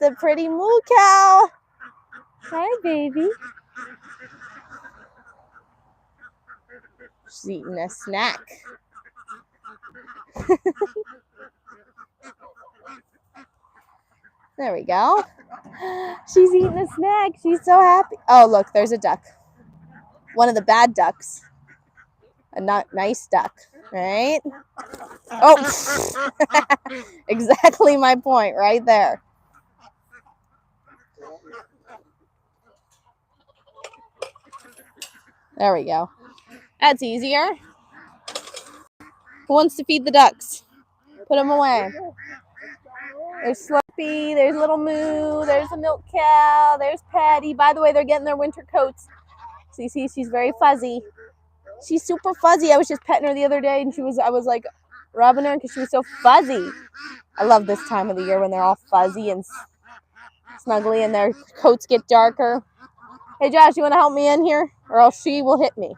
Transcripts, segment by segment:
the pretty moo cow. Hi, baby. She's eating a snack. There we go. She's eating a snack. She's so happy. Oh, look, there's a duck. One of the bad ducks. A not nice duck, right? Oh, exactly my point right there. There we go. That's easier. Who wants to feed the ducks? Put them away. There's Slurpee, there's Little Moo, there's a milk cow, there's Patty. By the way, they're getting their winter coats. So you see, she's very fuzzy. She's super fuzzy. I was just petting her the other day, and I was like rubbing her because she was so fuzzy. I love this time of the year when they're all fuzzy and snuggly and their coats get darker. Hey, Josh, you want to help me in here? Or else she will hit me.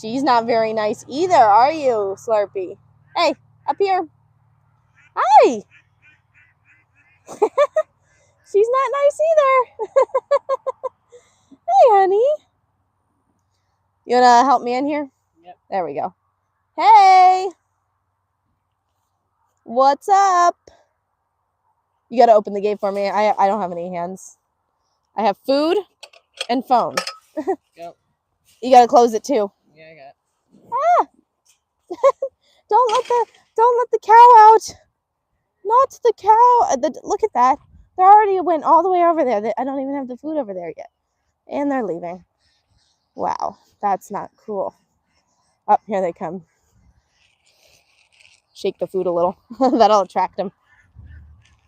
She's not very nice either, are you, Slurpee? Hey, up here. Hi. She's not nice either. Hey, honey. You want to help me in here? Yep. There we go. Hey. What's up? You got to open the gate for me. I don't have any hands. I have food and phone. Yep. You got to close it too. Yeah, I got it. Ah. Don't let the cow out. Not the cow. Look at that. They already went all the way over there. I don't even have the food over there yet. And they're leaving. Wow. That's not cool. Oh, here they come. Shake the food a little. That'll attract them.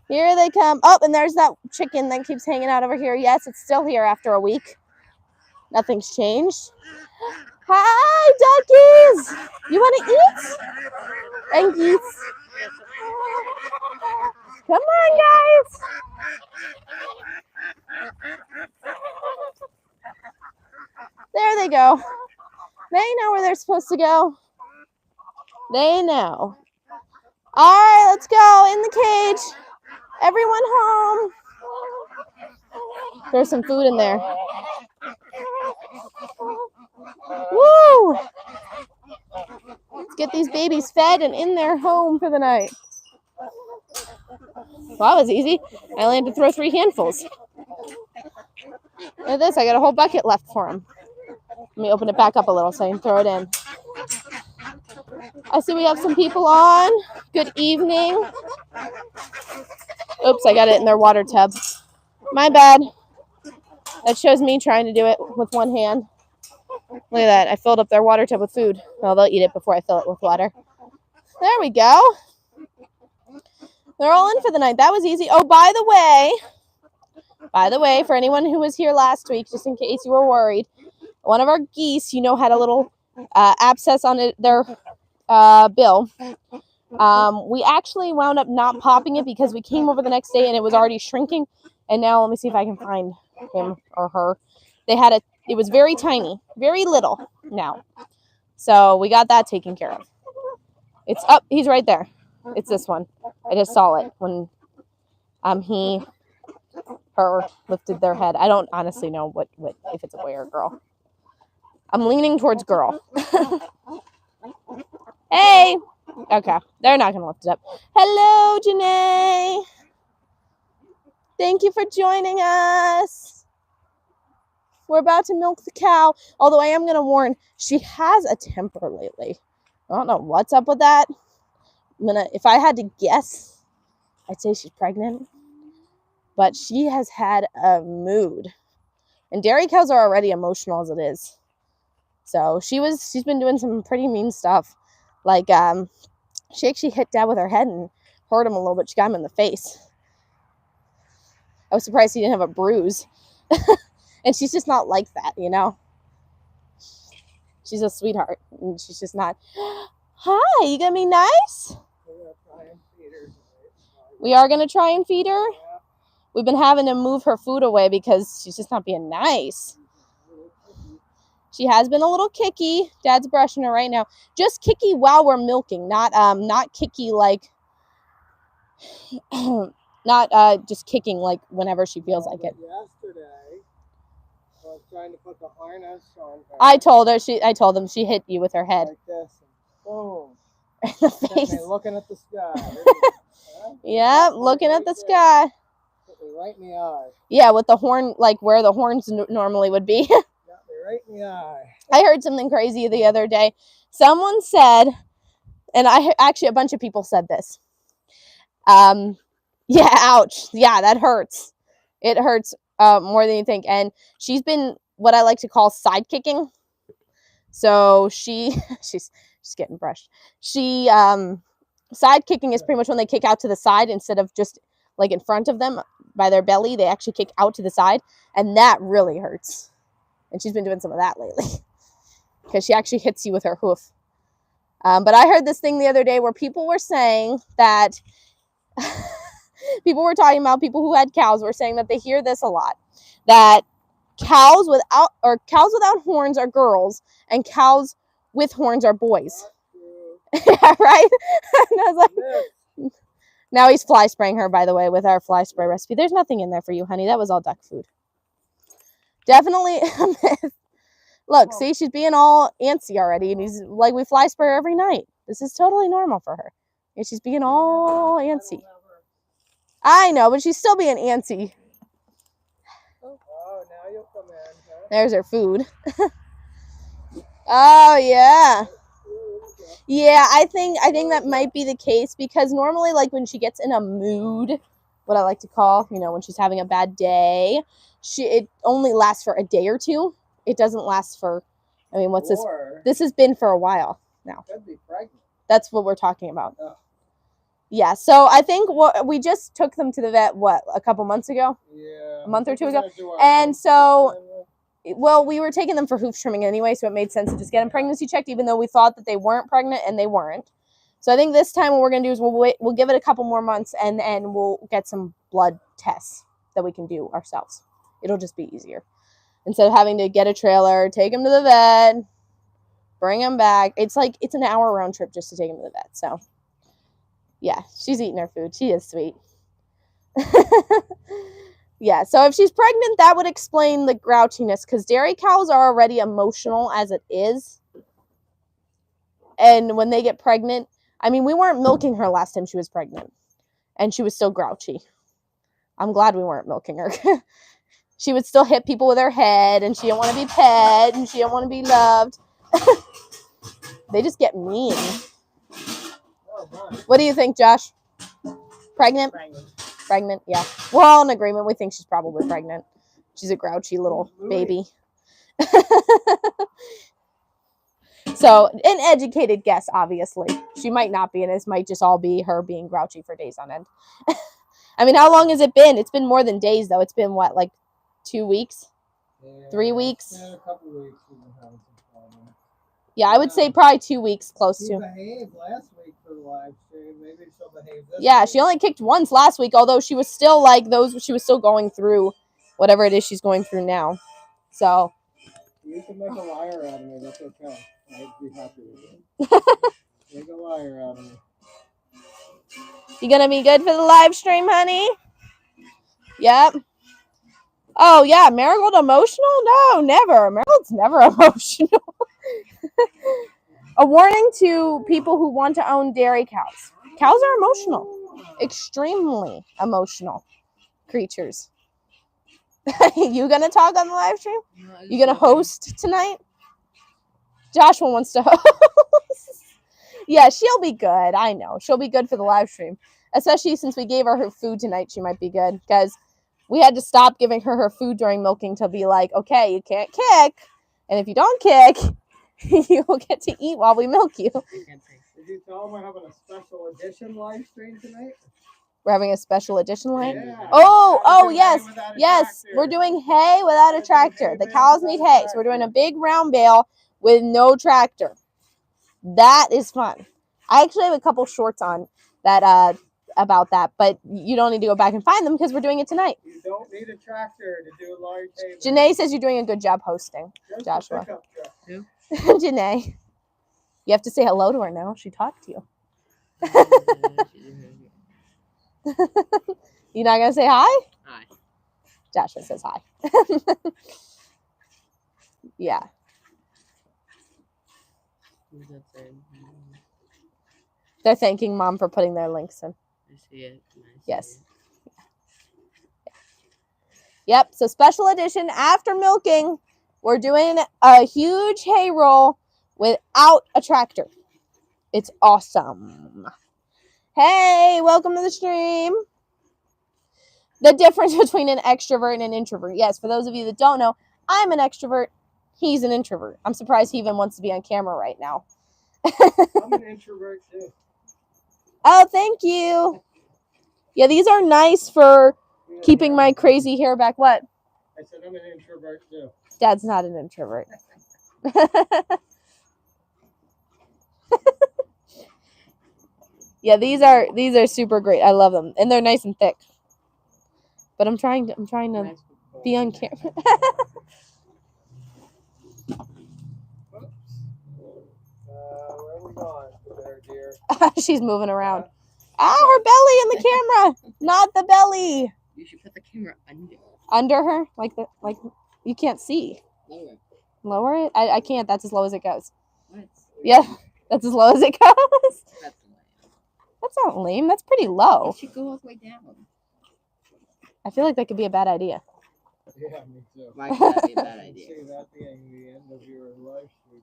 Here they come. Oh, and there's that chicken that keeps hanging out over here. Yes, it's still here after a week. Nothing's changed. Hi, duckies. You want to eat? Thankies. Come on, guys. There they go. They know where they're supposed to go. They know. All right, let's go in the cage. Everyone home. There's some food in there. Woo! Let's get these babies fed and in their home for the night. Well, that was easy. I only had to throw 3 handfuls. Look at this. I got a whole bucket left for them. Let me open it back up a little so I can throw it in. I see we have some people on. Good evening. Oops, I got it in their water tub. My bad. That shows me trying to do it with one hand. Look at that. I filled up their water tub with food. Well, they'll eat it before I fill it with water. There we go. They're all in for the night. That was easy. Oh, by the way, for anyone who was here last week, just in case you were worried, one of our geese, had a little abscess on their bill. We actually wound up not popping it because we came over the next day and it was already shrinking. And now let me see if I can find him or her. It was very tiny, very little now. So we got that taken care of. It's up. He's right there. It's this one. I just saw it when her lifted their head. I don't honestly know what if it's a boy or a girl. I'm leaning towards girl. Hey. Okay. They're not going to lift it up. Hello, Janae. Thank you for joining us. We're about to milk the cow. Although I am going to warn, she has a temper lately. I don't know what's up with that. If I had to guess, I'd say she's pregnant. But she has had a mood. And dairy cows are already emotional as it is. So she's been doing some pretty mean stuff. Like, she actually hit Dad with her head and hurt him a little bit. She got him in the face. I was surprised he didn't have a bruise. And she's just not like that, She's a sweetheart. And she's just not. Hi, you gonna be nice? We are gonna try and feed her. We've been having to move her food away because she's just not being nice. She has been a little kicky. Dad's brushing her right now. Just kicky while we're milking, not kicky like not just kicking like whenever she feels like it. Yesterday, I was trying to put the harness on her. I told them she hit you with her head. Like this. Boom. In the Sent me face. looking at the sky. Yeah, looking at the sky. Hit me right in the eye. Yeah, with the horn, like where the horns normally would be. Got me right in the eye. I heard something crazy the other day. Someone said, and actually a bunch of people said this. Yeah, ouch. Yeah, that hurts. It hurts more than you think. And she's been what I like to call side kicking. So she's getting brushed. Side kicking is pretty much when they kick out to the side instead of just like in front of them by their belly. They actually kick out to the side, and that really hurts. And she's been doing some of that lately because she actually hits you with her hoof. But I heard this thing the other day where people were saying that people were talking about people who had cows were saying that they hear this a lot, that cows without horns are girls and cows with horns are boys. Yeah, right? And I was like, now he's fly spraying her, by the way, with our fly spray recipe. There's nothing in there for you, honey. That was all duck food. Definitely a myth. Look, see, she's being all antsy already, and he's like, we fly spray her every night. This is totally normal for her. And she's being all antsy. I know, but she's still being antsy. Oh, now you'll come in. Huh? There's her food. Oh, yeah. Yeah, I think that might be the case because normally, like, when she gets in a mood, what I like to call, when she's having a bad day, it only lasts for a day or two. It doesn't last for, what's this? This has been for a while now. Could be pregnant. That's what we're talking about. Oh. Yeah, so I think we just took them to the vet, a couple months ago? Yeah. A month or two ago? And so, well, we were taking them for hoof trimming anyway, so it made sense to just get them pregnancy checked, even though we thought that they weren't pregnant, and they weren't. So I think this time what we're going to do is we'll give it a couple more months, and we'll get some blood tests that we can do ourselves. It'll just be easier. Instead of having to get a trailer, take them to the vet, bring them back. It's an hour round trip just to take them to the vet. So, yeah, she's eating her food. She is sweet. Yeah, so if she's pregnant, that would explain the grouchiness because dairy cows are already emotional as it is. And when they get pregnant, we weren't milking her last time she was pregnant, and she was still grouchy. I'm glad we weren't milking her. She would still hit people with her head, and she didn't want to be pet, and she didn't want to be loved. They just get mean. What do you think, Josh? Pregnant? Pregnant, yeah. We're all in agreement. We think she's probably pregnant. She's a grouchy little baby. So, an educated guess, obviously. She might not be, and this might just all be her being grouchy for days on end. How long has it been? It's been more than days, though. It's been, what, like 2 weeks? Yeah, 3 weeks? Yeah, a couple weeks we've been having some problems. Yeah, I would say probably 2 weeks, close to. She behaved last week for the live stream. Maybe she'll behave this Yeah, week. she only kicked once last week, although she was still she was still going through whatever it is she's going through now. So. You can make a liar out of me. That's okay. I'd be happy with it. Make a liar out of me. You gonna be good for the live stream, honey? Yep. Oh, yeah, Marigold emotional? No, never. Marigold's never emotional. A warning to people who want to own dairy cows. Cows are emotional. Extremely emotional creatures. You gonna talk on the live stream? You gonna host tonight? Joshua wants to host. Yeah, she'll be good. I know. She'll be good for the live stream. Especially since we gave her food tonight, she might be good. Because we had to stop giving her food during milking to be like, okay, you can't kick. And if you don't kick, you'll get to eat while we milk you. Did you tell them we're having a special edition live stream tonight? We're having a special edition live? Yeah. Oh, yes. Yes, we're doing hay without a tractor. The cows need hay. So we're doing a big round bale with no tractor. That is fun. I actually have a couple shorts on that about that, but you don't need to go back and find them because we're doing it tonight. You don't need a tractor to do large hay. Janae says you're doing a good job hosting, Joshua. Janae. You have to say hello to her now. She talked to you. You not gonna say hi? Hi. Joshua says hi. Yeah. Who's that saying? They're thanking Mom for putting their links in. I see it. Yes. Yep. So special edition after milking, we're doing a huge hay roll without a tractor. It's awesome. Hey, welcome to the stream. The difference between an extrovert and an introvert. Yes, for those of you that don't know, I'm an extrovert. He's an introvert. I'm surprised he even wants to be on camera right now. I'm an introvert too. Oh, thank you. Yeah, these are nice for keeping my crazy hair back. What? I said I'm an introvert too. Dad's not an introvert. Yeah, these are super great. I love them, and they're nice and thick. But I'm trying to be on camera. Where are we going there, dear? She's moving around. Her belly in the camera, not the belly. You should put the camera under. Under her, like you can't see. Lower. Lower it. I can't. That's as low as it goes. What? Yeah, that's as low as it goes. That's lame. That's not lame. That's pretty low. You should go all the way down. I feel like that could be a bad idea. Yeah, me too. Why could that be a bad idea? See that being the end of your live stream.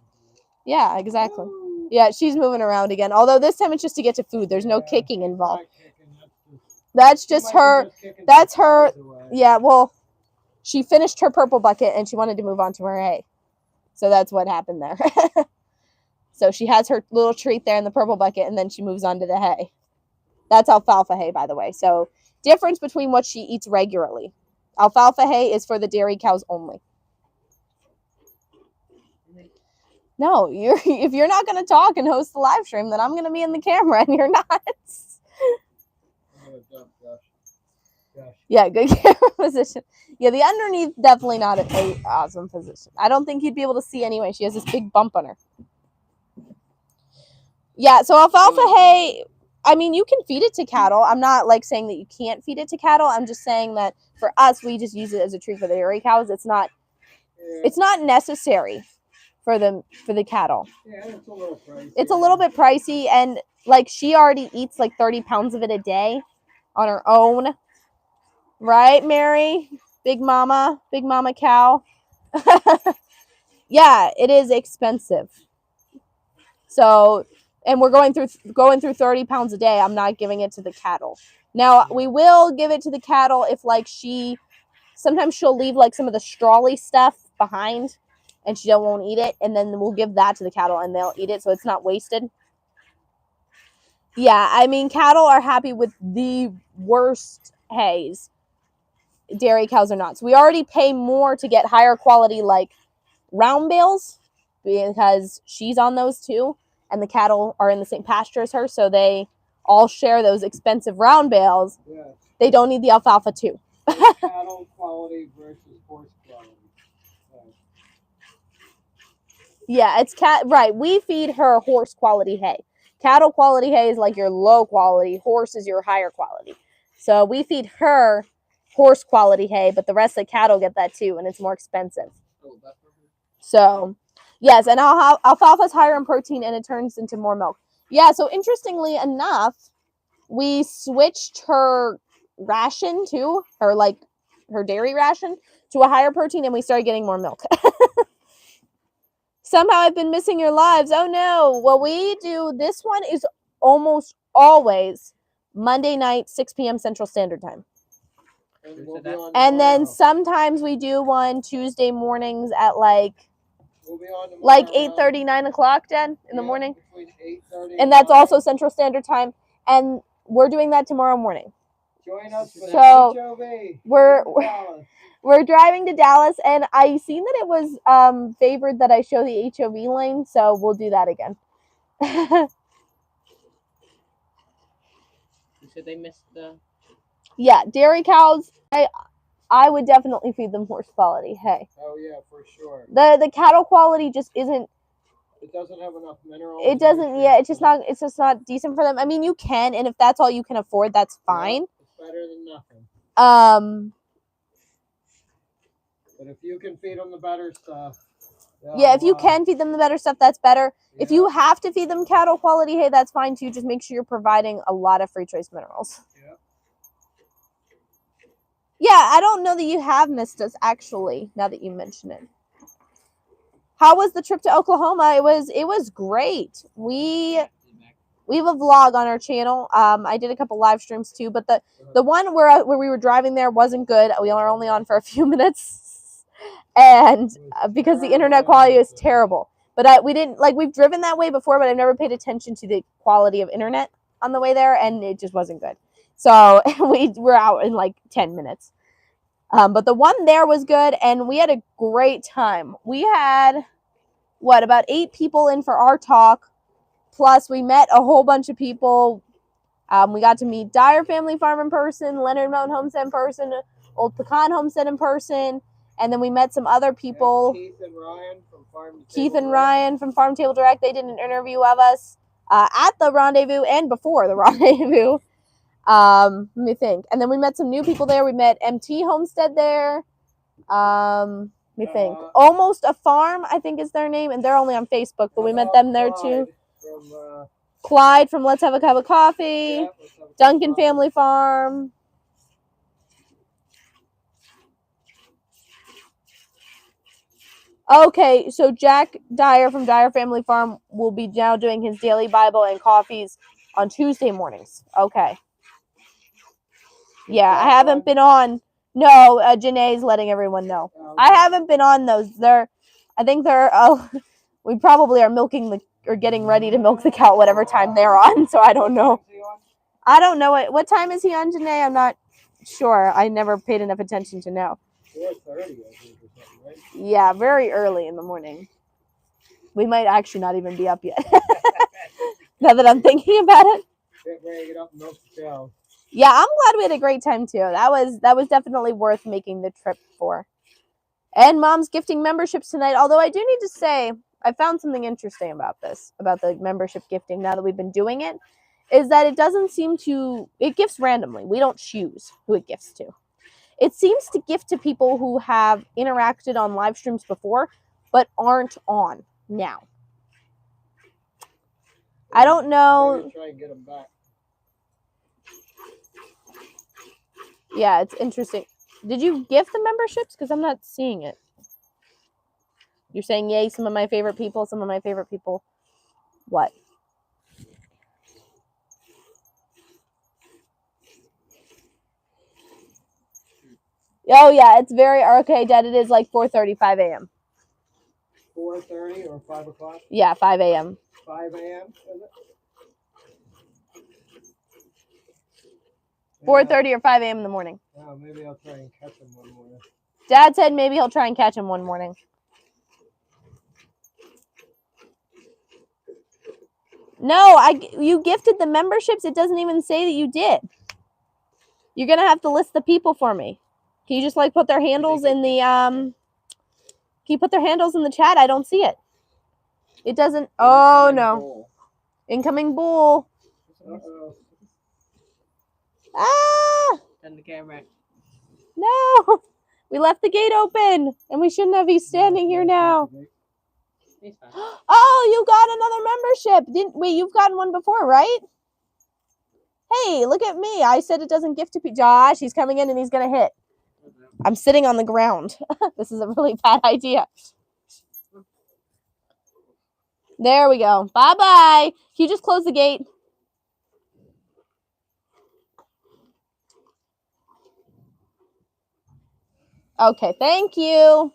Yeah, exactly. Yeah, she's moving around again. Although this time it's just to get to food. There's no kicking involved. That's just her. That's her. Yeah, well, she finished her purple bucket and she wanted to move on to her hay. So that's what happened there. So she has her little treat there in the purple bucket and then she moves on to the hay. That's alfalfa hay, by the way. So difference between what she eats regularly. Alfalfa hay is for the dairy cows only. No, if you're not going to talk and host the live stream, then I'm going to be in the camera and you're not. Yeah, good camera position. Yeah, the underneath, definitely not an awesome position. I don't think you'd be able to see anyway. She has this big bump on her. Yeah, so alfalfa hay, I mean, you can feed it to cattle. I'm not like saying that you can't feed it to cattle. I'm just saying that for us, we just use it as a treat for the dairy cows. It's not necessary for the cattle. Yeah, it's a little pricey. It's a little bit pricey, and like she already eats like 30 pounds of it a day on her own. Right, Mary? Big mama cow. Yeah, it is expensive. So, and we're going through 30 pounds a day. I'm not giving it to the cattle. Now, we will give it to the cattle if like sometimes she'll leave like some of the strawly stuff behind and she won't eat it, and then we'll give that to the cattle and they'll eat it so it's not wasted. Yeah, I mean, cattle are happy with the worst hays. Dairy cows are not. So we already pay more to get higher quality like round bales because she's on those too, and the cattle are in the same pasture as her, so they all share those expensive round bales. Yeah. They don't need the alfalfa too. Cattle quality versus horse quality. Yeah, it's right. We feed her horse quality hay. Cattle quality hay is like your low quality. Horse is your higher quality. So we feed her horse quality hay, but the rest of the cattle get that too, and it's more expensive. So, yes, and alfalfa is higher in protein, and it turns into more milk. Yeah, so interestingly enough, we switched her ration to her dairy ration to a higher protein, and we started getting more milk. Somehow I've been missing your lives. Oh no. Well, we do, this one is almost always Monday night, 6 p.m. Central Standard Time. And then sometimes we do one Tuesday mornings at like 8:30, 9 o'clock, Dad, in the morning. And that's also Central Standard Time. And we're doing that tomorrow morning. Join us for So HOV. We're driving to Dallas, and I seen that it was favored that I show the HOV lane, so we'll do that again. You said they missed the... Yeah, dairy cows, I would definitely feed them horse quality hay. Oh yeah, for sure. The cattle quality just isn't. It doesn't have enough minerals. It doesn't. Yeah, it's just not decent for them. I mean, you can, and if that's all you can afford, that's fine. better than nothing. But if you can feed them the better stuff. Yeah, if you can feed them the better stuff, that's better. Yeah. If you have to feed them cattle quality hay, that's fine too. Just make sure you're providing a lot of free choice minerals. Yeah. Yeah, I don't know that you have missed us, actually, now that you mention it. How was the trip to Oklahoma? It was great. We have a vlog on our channel. I did a couple live streams too, but the one where we were driving there wasn't good. We were only on for a few minutes, and because the internet quality is terrible. But we didn't we've driven that way before, but I've never paid attention to the quality of internet on the way there, and it just wasn't good. So we were out in like 10 minutes. But the one there was good, and we had a great time. We had about 8 people in for our talk. Plus, we met a whole bunch of people. We got to meet Dyer Family Farm in person, Leonard Mountain Homestead in person, Old Pecan Homestead in person, and then we met some other people. Keith and Ryan from Farm Table Direct. They did an interview of us at the rendezvous and before the rendezvous. Let me think. And then we met some new people there. We met MT Homestead there. Let me think. Almost a Farm, I think is their name, and they're only on Facebook, but we met them there too. Clyde from Let's Have a Cup of Coffee. Duncan Family Farm. Okay, so Jack Dyer from Dyer Family Farm will be now doing his daily Bible and coffees on Tuesday mornings. Okay. Yeah, I haven't been on. No, Janae's letting everyone know. Okay. I haven't been on those. I think we probably are milking or getting ready to milk the cow whatever time they're on, so I don't know. I don't know what time is he on, Janae? I'm not sure. I never paid enough attention to know. 4:30, I think, or something, right? Yeah, very early in the morning. We might actually not even be up yet. Now that I'm thinking about it. Get ready to get up and milk the cow. Yeah, I'm glad we had a great time too. That was definitely worth making the trip for. And Mom's gifting memberships tonight. Although I do need to say, I found something interesting about the membership gifting now that we've been doing it, is that it doesn't seem to, it gifts randomly. We don't choose who it gifts to. It seems to gift to people who have interacted on live streams before, but aren't on now. I don't know. Maybe try and get them back. Yeah, it's interesting. Did you gift the memberships? Because I'm not seeing it. You're saying, yay, some of my favorite people, some of my favorite people. What? Oh, yeah, it's very, okay, Dad, it is like 4:35 a.m. 4:30 or 5 o'clock? Yeah, 5 a.m. 5 a.m. is it? 4:30 or 5 a.m. in the morning. Yeah, maybe I'll try and catch him one morning. Dad said maybe he'll try and catch him one morning. No, you gifted the memberships. It doesn't even say that you did. You're going to have to list the people for me. Can you just put their handles in the can you put their handles in the chat? I don't see it. It doesn't. Oh no. Incoming bull. Uh-oh. Ah! Turn the camera. No. We left the gate open and we shouldn't have. He's standing here now. He's fine. Oh, you got another membership. Wait, you've gotten one before, right? Hey, look at me. I said it doesn't gift to people. Josh, he's coming in and he's going to hit. I'm sitting on the ground. This is a really bad idea. There we go. Bye-bye. Can you just close the gate? Okay, thank you.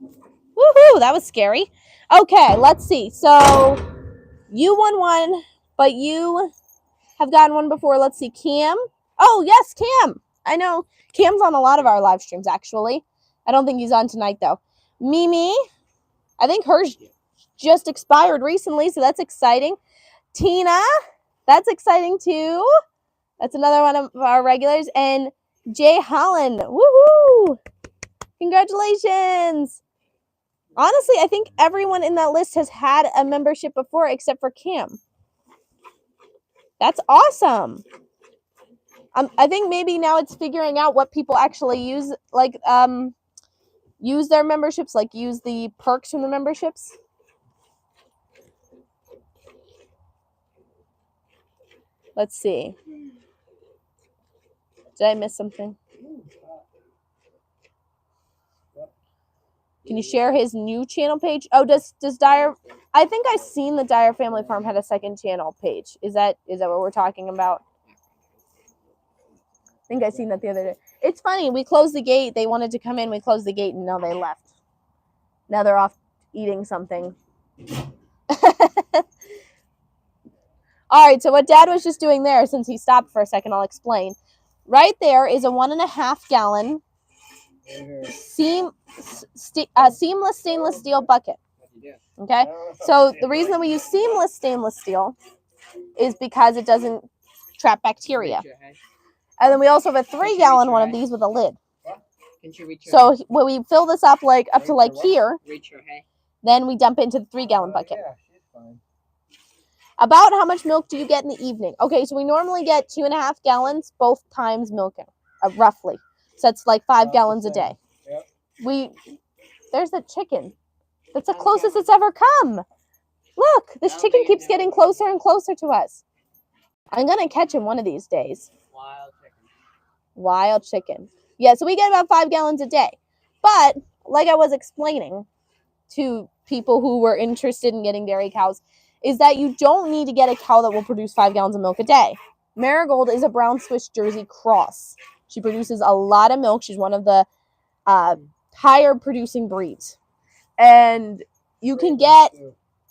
Woohoo, that was scary. Okay, let's see. So you won one, but you have gotten one before. Let's see, Cam. Oh, yes, Cam. I know. Cam's on a lot of our live streams, actually. I don't think he's on tonight, though. Mimi, I think hers just expired recently, so that's exciting. Tina, that's exciting, too. That's another one of our regulars. And Jay Holland, woohoo! Congratulations! Honestly, I think everyone in that list has had a membership before except for Cam. That's awesome. I think maybe now it's figuring out what people actually use, like use their memberships, like use the perks from the memberships. Let's see. Did I miss something? Can you share his new channel page? Oh, does Dyer? I think I seen the Dyer Family Farm had a second channel page. Is that what we're talking about? I think I seen that the other day. It's funny. We closed the gate. They wanted to come in. We closed the gate, and now they left. Now they're off eating something. All right. So what Dad was just doing there, since he stopped for a second, I'll explain. Right there is a 1.5 gallon seamless stainless steel bucket. Okay. So the reason that we use seamless stainless steel is because it doesn't trap bacteria. And then we also have a 3 gallon one of these with a lid. So when we fill this up up to like here, then we dump it into the 3 gallon bucket. About how much milk do you get in the evening? Okay, so we normally get 2.5 gallons both times milking, roughly. So that's like 5 gallons a day. There's a chicken. That's the closest it's ever come. Look, this chicken keeps getting closer and closer to us. I'm going to catch him one of these days. Wild chicken. Yeah, so we get about 5 gallons a day. But, like I was explaining to people who were interested in getting dairy cows, is that you don't need to get a cow that will produce 5 gallons of milk a day. Marigold is a brown Swiss Jersey cross. She produces a lot of milk. She's one of the higher producing breeds. And you can get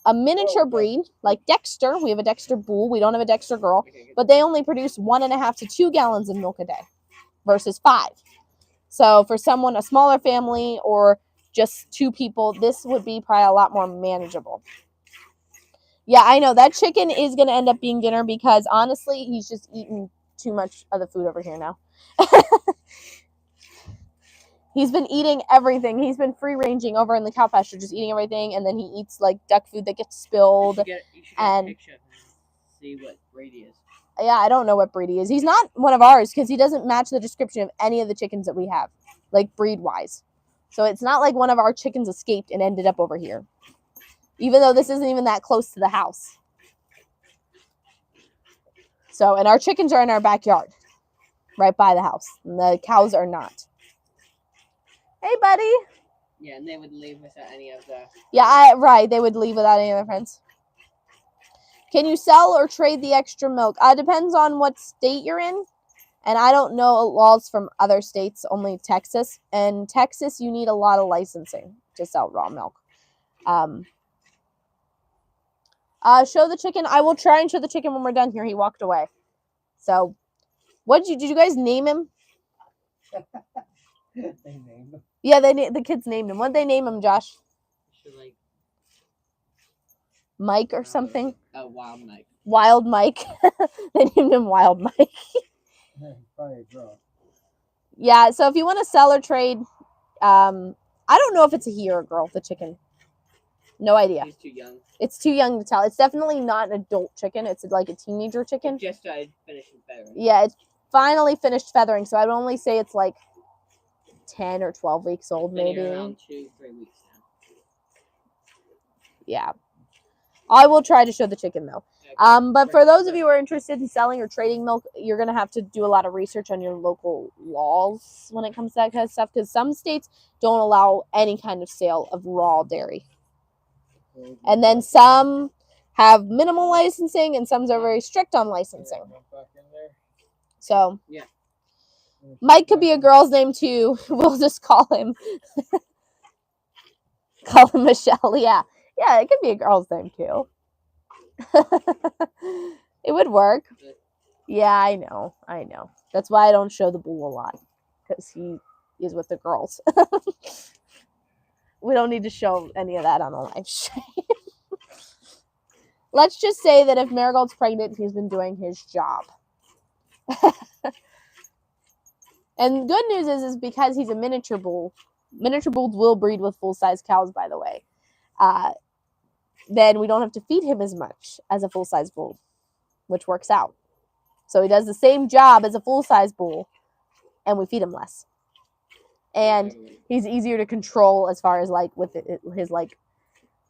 a miniature breed like Dexter. We have a Dexter bull. We don't have a Dexter girl. But they only produce 1.5 to 2 gallons of milk a day versus 5. So for someone, a smaller family or just 2 people, this would be probably a lot more manageable. Yeah, I know. That chicken is going to end up being dinner because, honestly, he's just eaten too much of the food over here now. He's been eating everything. He's been free-ranging over in the cow pasture, just eating everything, and then he eats, like, duck food that gets spilled. You should get a picture and see what breed he is. Yeah, I don't know what breed he is. He's not one of ours because he doesn't match the description of any of the chickens that we have, like, breed-wise. So it's not like one of our chickens escaped and ended up over here, even though this isn't even that close to the house. So, and our chickens are in our backyard, right by the house. And the cows are not. Hey, buddy. Yeah, and they would leave without any of the... Yeah, right. They would leave without any of their friends. Can you sell or trade the extra milk? Depends on what state you're in. And I don't know laws from other states, only Texas. And Texas, you need a lot of licensing to sell raw milk. Show the chicken. I will try and show the chicken when we're done here. He walked away. So, did you guys name him? They named him. Yeah, the kids named him. What'd they name him, Josh? Mike or something? Wild Mike. Wild Mike. They named him Wild Mike. Probably a girl. Yeah, so if you want to sell or trade, I don't know if it's a he or a girl, the chicken. No idea. He's too young. It's too young to tell. It's definitely not an adult chicken. It's like a teenager chicken. It just started finishing feathering. Yeah, it's finally finished feathering, so I'd only say it's like 10 or 12 weeks old, maybe. Around 2-3 weeks now. Yeah. I will try to show the chicken, though. But for those of you who are interested in selling or trading milk, you're going to have to do a lot of research on your local laws when it comes to that kind of stuff, because some states don't allow any kind of sale of raw dairy. And then some have minimal licensing, and some are very strict on licensing. So, yeah. Mike could be a girl's name, too. We'll just call him Michelle. Yeah. Yeah, it could be a girl's name, too. It would work. Yeah, I know. That's why I don't show the bull a lot, because he is with the girls. We don't need to show any of that on the live stream. Let's just say that if Marigold's pregnant, he's been doing his job. And good news is because he's a miniature bull. Miniature bulls will breed with full-size cows, by the way. Then we don't have to feed him as much as a full-size bull, which works out. So he does the same job as a full-size bull, and we feed him less. And he's easier to control as far as like with his like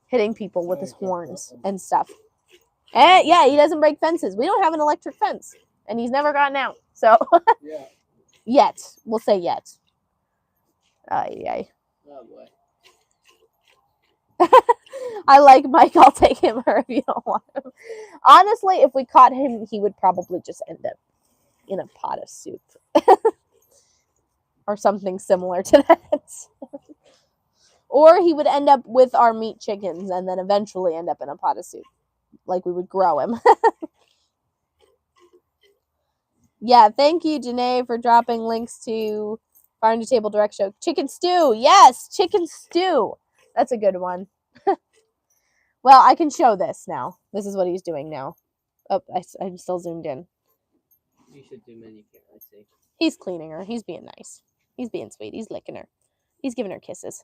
hitting people with his horns and stuff. And yeah, he doesn't break fences. We don't have an electric fence, and he's never gotten out. So Yeah. yet, we'll say yet. Ay. Oh boy. I like Mike. I'll take him, or if you don't want him. Honestly, if we caught him, he would probably just end up in a pot of soup. Or something similar to that. Or he would end up with our meat chickens and then eventually end up in a pot of soup. Like we would grow him. Yeah, thank you, Janae, for dropping links to Farm to Table Direct Show. Chicken stew. Yes, chicken stew. That's a good one. Well, I can show this now. This is what he's doing now. Oh, I'm still zoomed in. You should do menu care. Let's see. He's cleaning her. He's being nice. He's being sweet. He's licking her. He's giving her kisses.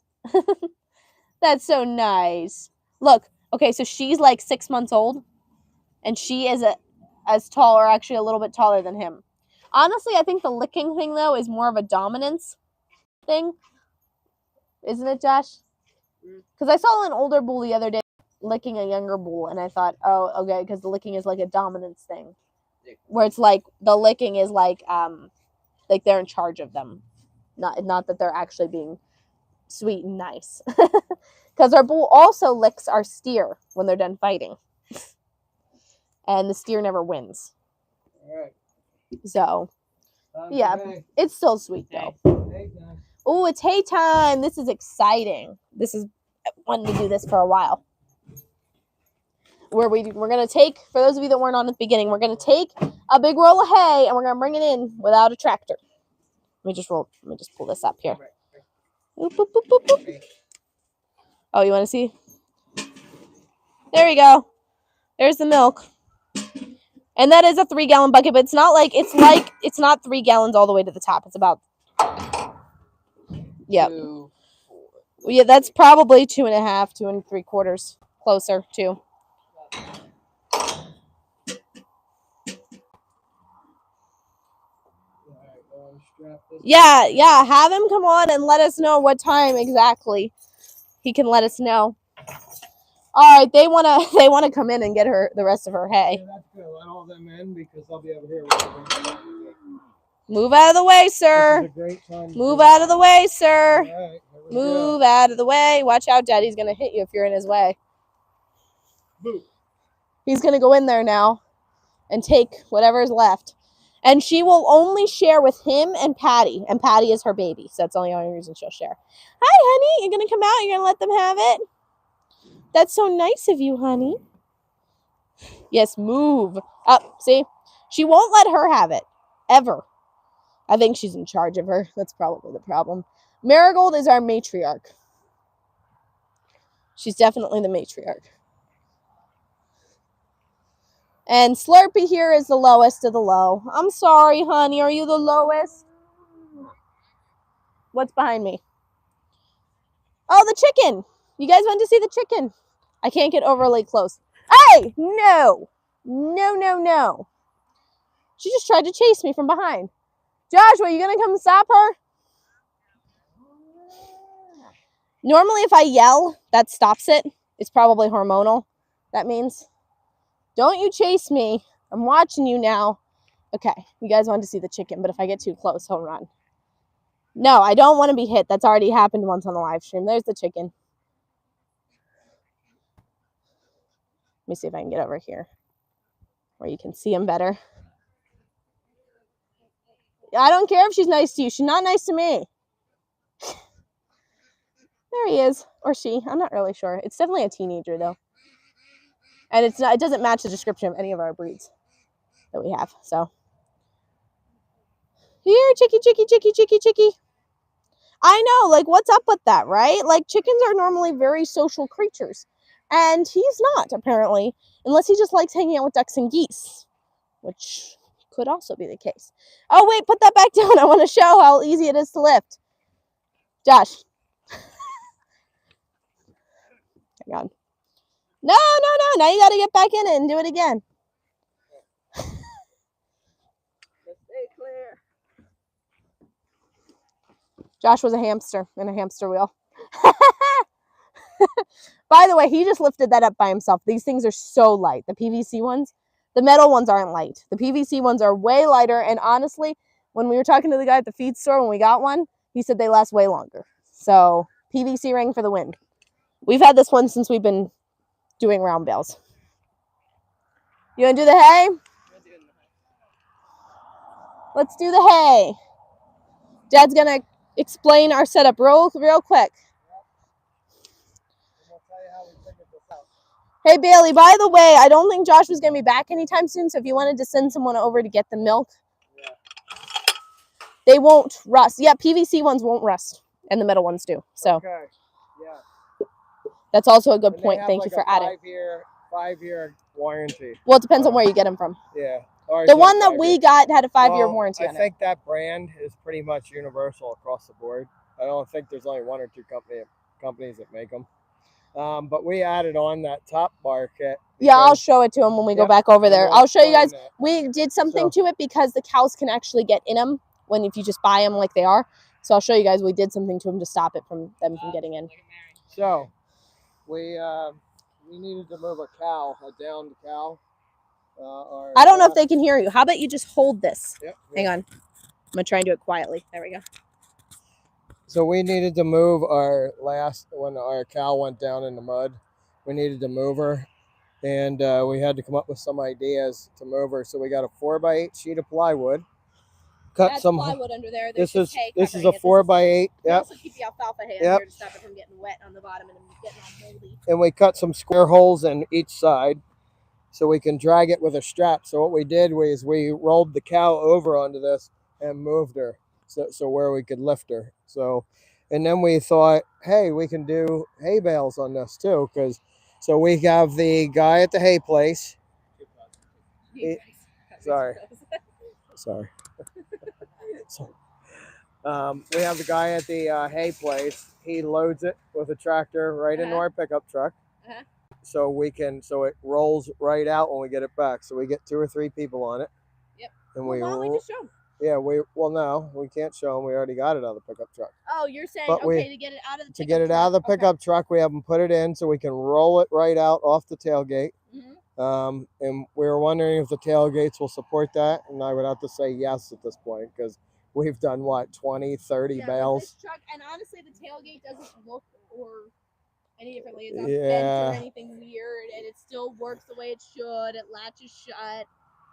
That's so nice. Look, okay, so she's like 6 months old, and she is as tall, or actually a little bit taller than him. Honestly, I think the licking thing, though, is more of a dominance thing. Isn't it, Josh? Because I saw an older bull the other day licking a younger bull, and I thought, oh, okay, because the licking is like a dominance thing. Where it's like, the licking is like they're in charge of them. Not that they're actually being sweet and nice. Because our bull also licks our steer when they're done fighting. And the steer never wins. All right. So, yeah, it's still sweet, though. Hey, time. Oh, it's hay time. This is exciting. This is, I wanted to do this for a while. We're going to take, for those of you that weren't on at the beginning, we're going to take a big roll of hay and we're going to bring it in without a tractor. Let me just pull this up here. Boop, boop, boop, boop, boop. Oh, you want to see? There you go. There's the milk. And that is a 3-gallon bucket, but it's not 3 gallons all the way to the top. It's about, yeah. Yeah, that's probably 2.5, 2 3/4 closer to. Yeah, have him come on and let us know what time exactly. He can let us know. All right, they wanna come in and get the rest of her hay. Yeah, that's good. Let all them in because I'll be over here. Move out of the way, sir. This is a great time. Move out of the way, sir. All right, Move out of the way. Watch out, Daddy's gonna hit you if you're in his way. Boo. He's gonna go in there now and take whatever's left. And she will only share with him and Patty. And Patty is her baby. So that's the only reason she'll share. Hi, honey. You're going to come out? You're going to let them have it? That's so nice of you, honey. Yes, move. Up. See? She won't let her have it. Ever. I think she's in charge of her. That's probably the problem. Marigold is our matriarch. She's definitely the matriarch. And Slurpee here is the lowest of the low. I'm sorry, honey. Are you the lowest? What's behind me? Oh, the chicken. You guys want to see the chicken? I can't get overly close. Hey, no. No. She just tried to chase me from behind. Joshua, you going to come stop her? Normally, if I yell, that stops it. It's probably hormonal. That means... Don't you chase me. I'm watching you now. Okay, you guys wanted to see the chicken, but if I get too close, he'll run. No, I don't want to be hit. That's already happened once on the live stream. There's the chicken. Let me see if I can get over here where you can see him better. I don't care if she's nice to you. She's not nice to me. There he is. Or she. I'm not really sure. It's definitely a teenager, though. And it doesn't match the description of any of our breeds that we have. So here, chicky. I know, like, what's up with that, right? Like, chickens are normally very social creatures. And he's not, apparently, unless he just likes hanging out with ducks and geese, which could also be the case. Oh, wait, put that back down. I want to show how easy it is to lift. Josh. Hang on. No. Now you got to get back in it and do it again. Josh was a hamster in a hamster wheel. By the way, he just lifted that up by himself. These things are so light. The PVC ones, the metal ones aren't light. The PVC ones are way lighter. And honestly, when we were talking to the guy at the feed store when we got one, he said they last way longer. So PVC ring for the win. We've had this one since we've been doing round bales. You want to do the hay? Let's do the hay. Dad's going to explain our setup real quick. Hey, Bailey, by the way, I don't think Josh was going to be back anytime soon, so if you wanted to send someone over to get the milk, they won't rust. Yeah, PVC ones won't rust, and the metal ones do. So Okay. Yeah. That's also a good And point. Thank you for adding. 5-year warranty. Well, it depends on where you get them from. Yeah. The one that we got had a 5-year warranty on it. I think that brand is pretty much universal across the board. I don't think there's only one or two companies that make them. But we added on that top bar kit. Yeah, I'll show it to him when we go back over there. I'll show you guys. That. We did something to it because the cows can actually get in them if you just buy them like they are. So I'll show you guys. We did something to them to stop it from them from getting in. So we needed to move a downed cow. I don't know if they can hear you. How about you just hold this? Yep. Hang on. I'm going to try and do it quietly. There we go. So we needed to move when our cow went down in the mud, we needed to move her. And we had to come up with some ideas to move her. So we got a 4x8 sheet of plywood. Cut some plywood under there. This is a 4x8. Yep. Also keep the alfalfa hay under to stop it from getting wet on the bottom and getting all moldy. And we cut some square holes in each side so we can drag it with a strap. So what we did was we rolled the cow over onto this and moved her so where we could lift her. So, and then we thought, hey, we can do hay bales on this too, so we have the guy at the hay place. Sorry. We have the guy at the hay place. He loads it with a tractor right into our pickup truck. So it rolls right out when we get it back. So we get 2 or 3 people on it. Yep. And why don't we just show them? Yeah, no, we can't show them. We already got it out of the pickup truck. Oh, you're saying to get it out of the pickup truck. To get it out of the pickup truck, we have them put it in so we can roll it right out off the tailgate. Mm-hmm. And we were wondering if the tailgates will support that, and I would have to say yes at this point because we've done 20, 30 bales. This truck, and honestly, the tailgate doesn't look or any differently. It's not bent or anything weird, and it still works the way it should. It latches shut.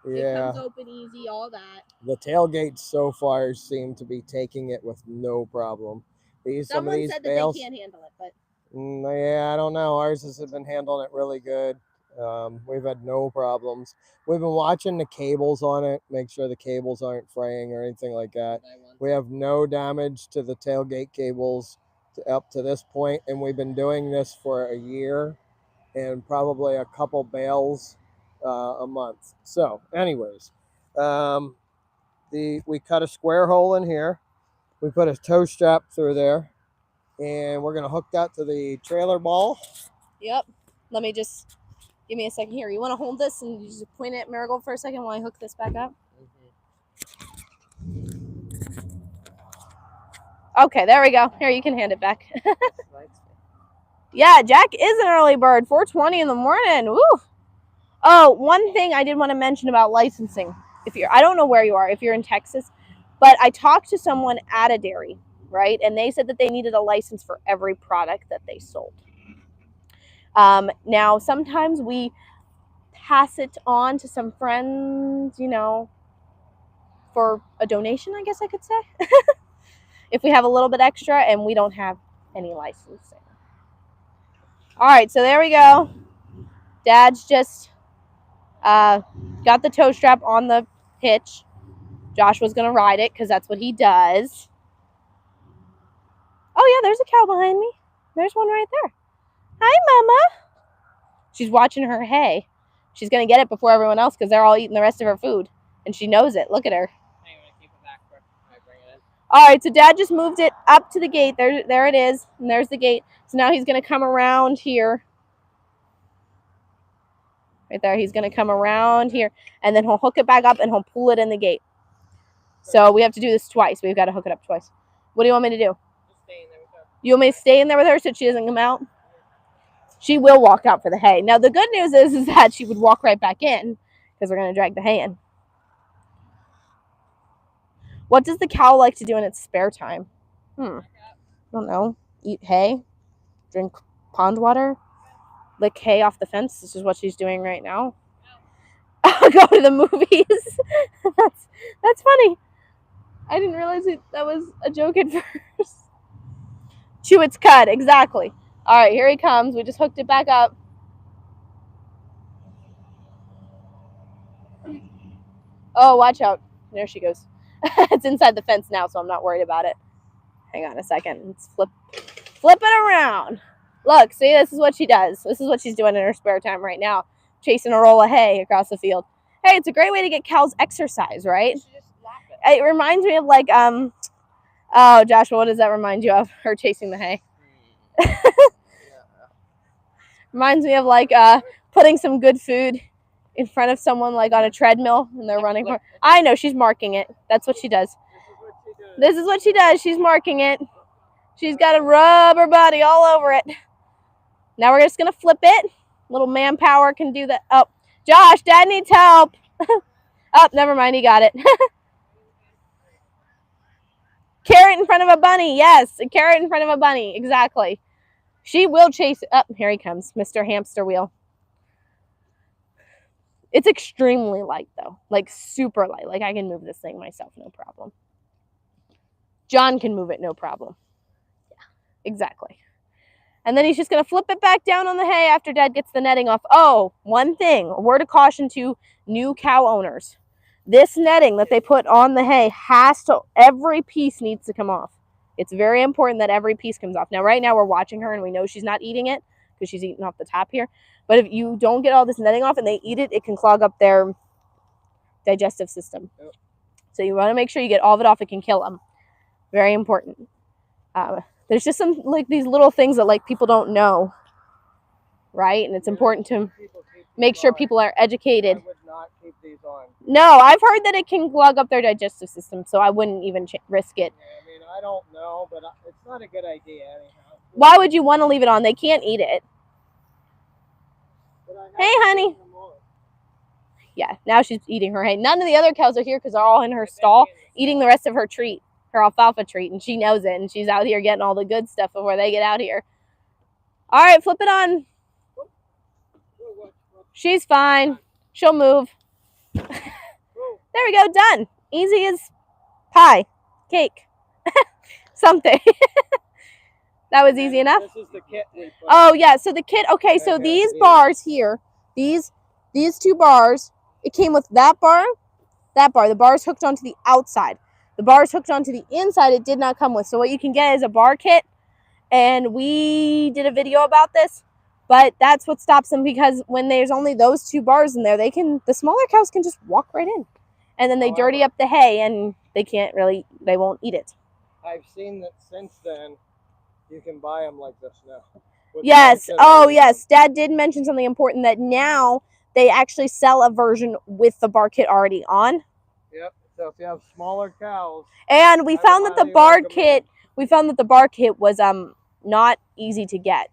It comes open easy, all that. The tailgates so far seem to be taking it with no problem. Someone said that they can't handle it, but I don't know. Ours has been handling it really good. We've had no problems. We've been watching the cables on it, make sure the cables aren't fraying or anything like that. We have no damage to the tailgate cables up to this point, and we've been doing this for a year and probably a couple bales a month. So anyways, we cut a square hole in here. We put a tow strap through there, and we're gonna hook that to the trailer ball. Yep. Let me just give me a second here. You want to hold this and you just point it at Marigold for a second while I hook this back up? Okay, there we go. Here, you can hand it back. Yeah, Jack is an early bird. 4:20 in the morning. Woo! Oh, one thing I did want to mention about licensing. I don't know where you are, if you're in Texas, but I talked to someone at a dairy, right? And they said that they needed a license for every product that they sold. Now, sometimes we pass it on to some friends, for a donation, I guess I could say. If we have a little bit extra and we don't have any licensing. All right, so there we go. Dad's just got the tow strap on the hitch. Josh was going to ride it because that's what he does. Oh, yeah, there's a cow behind me. There's one right there. Hi, Mama. She's watching her hay. She's going to get it before everyone else because they're all eating the rest of her food. And she knows it. Look at her. All right, so Dad just moved it up to the gate. There it is. And there's the gate. So now he's going to come around here. Right there. He's going to come around here. And then he'll hook it back up and he'll pull it in the gate. So we have to do this twice. We've got to hook it up twice. What do you want me to do? Just stay in there with her. You want me to stay in there with her so she doesn't come out? She will walk out for the hay. Now, the good news is that she would walk right back in because we're going to drag the hay in. What does the cow like to do in its spare time? I don't know. Eat hay, drink pond water, lick hay off the fence. This is what she's doing right now. Go to the movies. That's funny. I didn't realize that was a joke at first. Chew its cud. Exactly. All right, here he comes. We just hooked it back up. Oh, watch out. There she goes. It's inside the fence now, so I'm not worried about it. Hang on a second. Let's flip it around. Look, see, this is what she does. This is what she's doing in her spare time right now, chasing a roll of hay across the field. Hey, it's a great way to get cows exercise, right? You should just lap it. It reminds me of like, oh, Joshua, what does that remind you of? Her chasing the hay. Reminds me of like putting some good food in front of someone like on a treadmill and they're running for. I know, she's marking it. That's what she does. This is what she does. She's marking it. She's got to rub her body all over it. Now we're just going to flip it. Little manpower can do that. Oh, Josh, Dad needs help. Oh, never mind. He got it. Carrot in front of a bunny. Yes, a carrot in front of a bunny. Exactly. She will chase. Oh, here he comes, Mr. Hamster Wheel. It's extremely light, though. Like, super light. Like, I can move this thing myself, no problem. John can move it, no problem. Yeah, exactly. And then he's just going to flip it back down on the hay after Dad gets the netting off. Oh, one thing, a word of caution to new cow owners. This netting that they put on the hay every piece needs to come off. It's very important that every piece comes off. Now, right now, we're watching her, and we know she's not eating it because she's eating off the top here. But if you don't get all this netting off and they eat it, it can clog up their digestive system. Yep. So you want to make sure you get all of it off. It can kill them. Very important. There's just some like these little things that like people don't know, right? And it's important to make sure people are educated. I would not keep these on. No, I've heard that it can clog up their digestive system, so I wouldn't even risk it. Yeah, I mean, I don't know, but it's not a good idea anyhow. Why would you want to leave it on? They can't eat it. Hey, honey. Yeah, now she's eating her hay. None of the other cows are here because they're all in her stall eating the rest of her treat, her alfalfa treat, and she knows it, and she's out here getting all the good stuff before they get out here. All right, flip it on. She's fine. She'll move. There we go, done. Easy as pie, cake, something. That was easy enough. This is the kit we put. Oh yeah, so the kit. Okay, so these bars here, these two bars, it came with that bar. The bar is hooked onto the outside. The bar is hooked onto the inside. It did not come with. So what you can get is a bar kit, and we did a video about this. But that's what stops them, because when there's only those two bars in there, the smaller cows can just walk right in, and then they dirty up the hay, and they won't eat it. I've seen that since then. You can buy them like this now. Yes. Oh, yes. Dad did mention something important, that now they actually sell a version with the bar kit already on. Yep. So if you have smaller cows. And we found that the bar kit was not easy to get.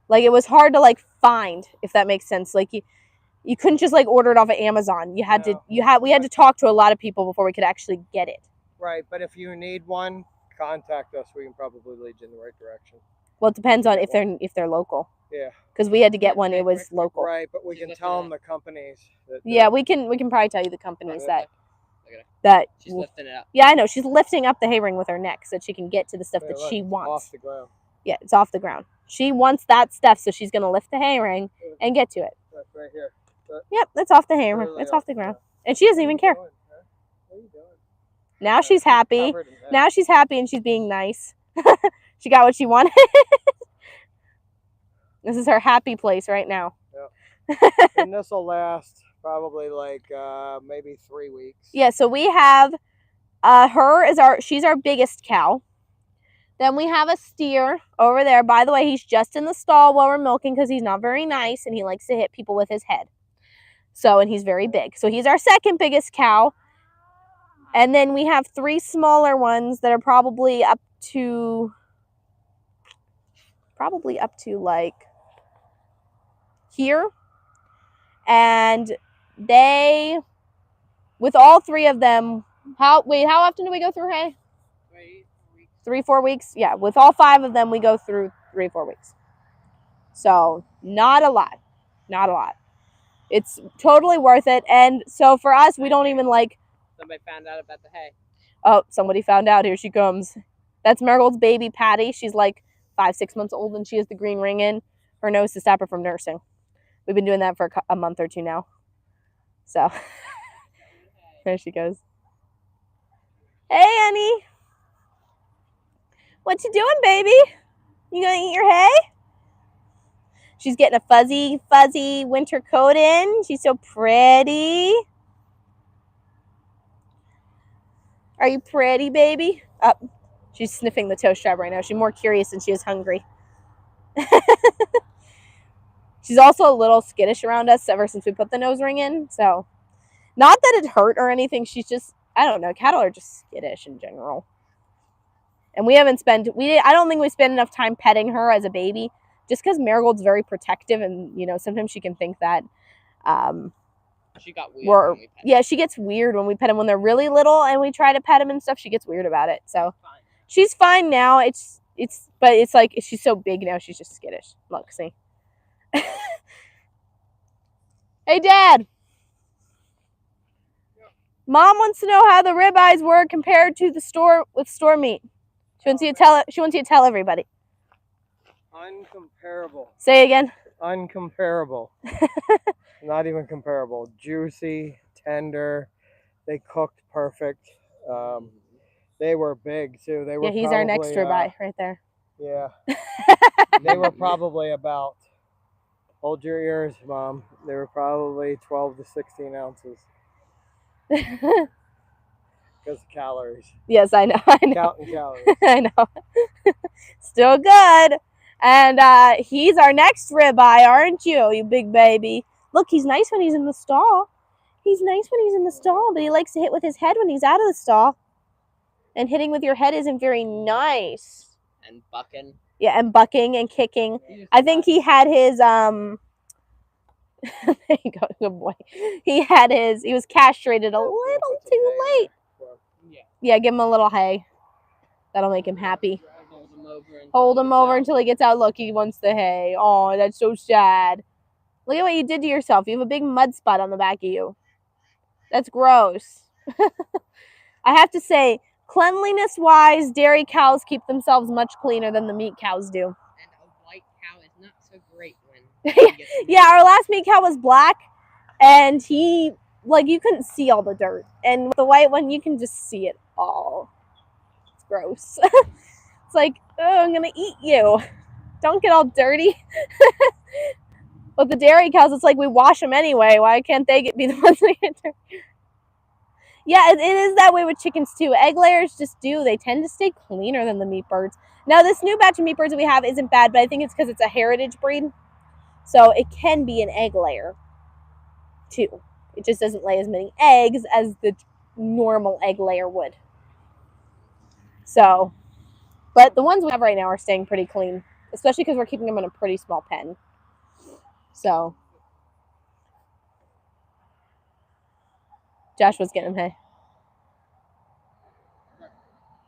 Like, it was hard to like find, if that makes sense. Like you couldn't just like order it off of Amazon. We had to talk to a lot of people before we could actually get it. Right, but if you need one, contact us. We can probably lead you in the right direction. Well, it depends on if they're local. Yeah. Because we had to get one. It was local. Right, but we can tell them the companies. Yeah, we can probably tell you the companies that. She's lifting it up. Yeah, I know. She's lifting up the hay ring with her neck so that she can get to the stuff that she wants. Off the ground. Yeah, it's off the ground. She wants that stuff, so she's gonna lift the hay ring and get to it. That's right here. Yep, it's off the hay ring. It's off the ground, and she doesn't even care. What are you doing? Now she's happy. Now she's happy and she's being nice. She got what she wanted. This is her happy place right now. Yep. And this will last probably like maybe 3 weeks. Yeah, so we have she's our biggest cow. Then we have a steer over there. By the way, he's just in the stall while we're milking because he's not very nice and he likes to hit people with his head. So, and he's very big. So he's our second biggest cow. And then we have 3 smaller ones that are probably up to like here. And they, with all 3 of them, how often do we go through hay? 3-4 weeks. Yeah, with all 5 of them we go through 3-4 weeks. So not a lot. It's totally worth it. And so for us, we don't even like. Somebody found out about the hay. Oh, somebody found out. Here she comes. That's Marigold's baby, Patty. She's like 5-6 months old, and she has the green ring in her nose to stop her from nursing. We've been doing that for a month or 2 now. So there she goes. Hey, Annie. What you doing, baby? You gonna eat your hay? She's getting a fuzzy winter coat in. She's so pretty. Are you pretty, baby? Up. She's sniffing the toast strap right now. She's more curious than she is hungry. She's also a little skittish around us ever since we put the nose ring in. So, not that it hurt or anything. She's just, I don't know. Cattle are just skittish in general. And I don't think we spend enough time petting her as a baby, just because Marigold's very protective, and sometimes she can think that. She got weird when we pet Yeah, she gets weird when we pet them when they're really little, and we try to pet them and stuff. She gets weird about it. So she's fine now. But it's like she's so big now. She's just skittish. Look, see. Hey, Dad. Mom wants to know how the ribeyes were compared to the store meat. She wants you to tell everybody. Uncomparable. Say it again. Uncomparable. Not even comparable. Juicy, tender. They cooked perfect. They were big too. They were. Yeah, he's our next ribeye right there. Yeah. They were probably about. Hold your ears, Mom. They were probably 12 to 16 ounces. Because of calories. Yes, I know. Counting calories. I know. Still good. And he's our next ribeye, aren't you, you big baby? Look, he's nice when he's in the stall. But he likes to hit with his head when he's out of the stall. And hitting with your head isn't very nice. And bucking. Yeah, and bucking and kicking. I think he had his there you go, good boy. He was castrated a little too late. Yeah, give him a little hay. That'll make him happy. Hold him over until he gets out. Look, he wants the hay. Oh, that's so sad. Look at what you did to yourself. You have a big mud spot on the back of you. That's gross. I have to say, cleanliness-wise, dairy cows keep themselves much cleaner than the meat cows do. And a white cow is not so great when yeah, our last meat cow was black, and you couldn't see all the dirt. And with the white one, you can just see it all. It's gross. It's like, oh, I'm going to eat you. Don't get all dirty. With the dairy cows, it's like we wash them anyway. Why can't they be the ones that get dirty? Yeah, it is that way with chickens too. Egg layers just do. They tend to stay cleaner than the meat birds. Now, this new batch of meat birds that we have isn't bad, but I think it's because it's a heritage breed. So it can be an egg layer too. It just doesn't lay as many eggs as the normal egg layer would. So, but the ones we have right now are staying pretty clean, especially because we're keeping them in a pretty small pen. So, Joshua's getting them hay.